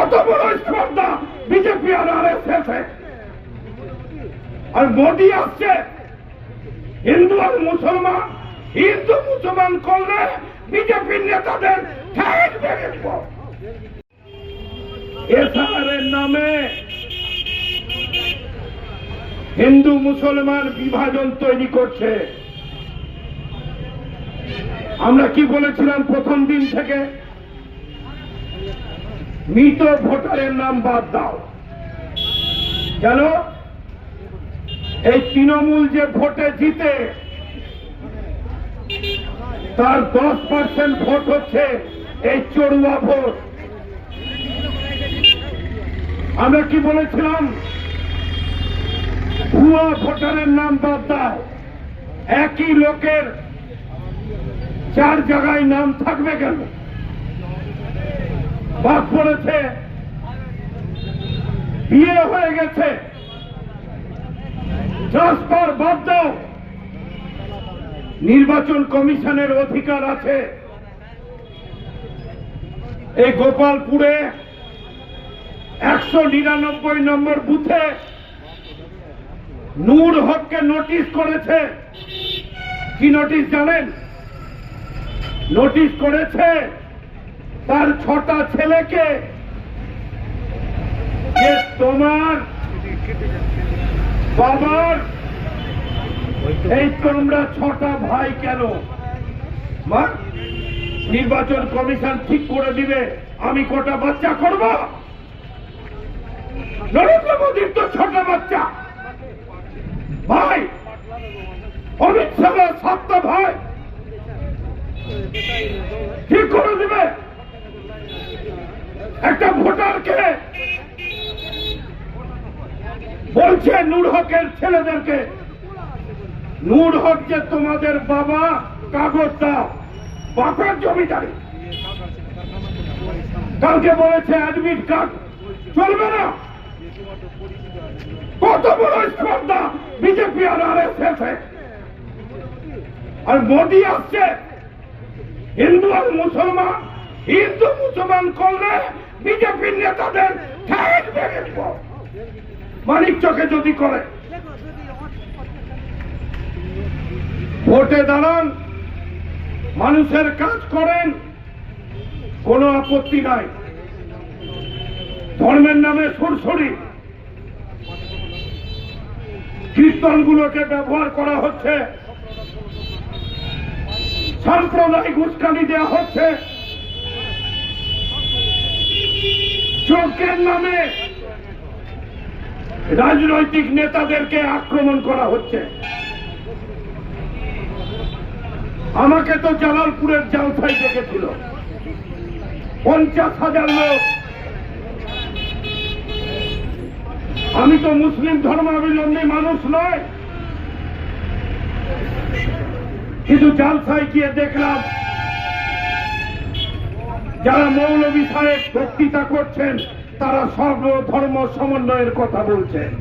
কত বড় স্পর্ধা বিজেপি আর আরএসএস আর মোদী আসছে হিন্দু আর মুসলমান, হিন্দু মুসলমান করলে বিজেপির নেতাদের ঠ্যাং ভেঙে দিব। এসআরের নামে হিন্দু মুসলমান বিভাজন তৈরি করছে। আমরা কি বলেছিলাম প্রথম দিন থেকে? মৃত ভোটারের নাম বাদ দাও। কেন? এই তৃণমূল যে ভোটে জিতে তার 10% ভোট হচ্ছে এই চড়ুয়া ভোট। আমরা কি বলেছিলাম? ভুয়া ভোটারের নাম বাদ দাও। একই লোকের 4 জায়গায় নাম থাকবে কেন? বাদ পড়েছে, বিয়ে হয়ে গেছে, ট্রান্সফার বাদ দাও। নির্বাচন কমিশনের অধিকার আছে। এই গোপালপুরে 199 নম্বর বুথে নূর হককে নোটিশ করেছে। কি নোটিশ জানেন? নোটিশ করেছে তার 6টা ছেলেকে যে তোমার বাবার এই তোমরা 6টা ভাই কেন? নির্বাচন কমিশন ঠিক করে দিবে আমি কটা বাচ্চা করব। নরেন্দ্র মোদীর তো 6টা বাচ্চা ভাই, অমিত শাহ 7টা ভাই, ঠিক করে দিবে। একটা ভোটারকে বলছে নূর হকের ছেলেদেরকে, নূর হক যে তোমাদের বাবা, কাগজ দাও, বাপের জমিদারি। কালকে বলেছে অ্যাডমিট কার্ড চলবে না। কত বড় স্পর্ধা বিজেপি আর আরএসএস আর মোদী আসছে হিন্দু আর মুসলমান, হিন্দু মুসলমান করলে বিজেপির নেতাদের ঠ্যাং ভেঙে দিব। মানিক চকে যদি করে ভোটে দাঁড়ান, মানুষের কাজ করেন, কোনো আপত্তি নাই। ধর্মের নামে সুরসুরি কীর্তনগুলোকে ব্যবহার করা হচ্ছে, সাম্প্রদায়িক উস্কানি দেওয়া হচ্ছে, যজ্ঞের নামে রাজনৈতিক নেতাদেরকে আক্রমণ করা হচ্ছে। আমাকে তো জালালপুরের জালসায় ডেকেছিল 50,000 লোক। আমি তো মুসলিম ধর্মাবলম্বী মানুষ নয়, কিন্তু জালসায় গিয়ে দেখলাম যারা মৌলভী সাহেব বক্তৃতা করছেন তারা সর্ব ধর্ম সমন্বয়ের কথা বলছেন।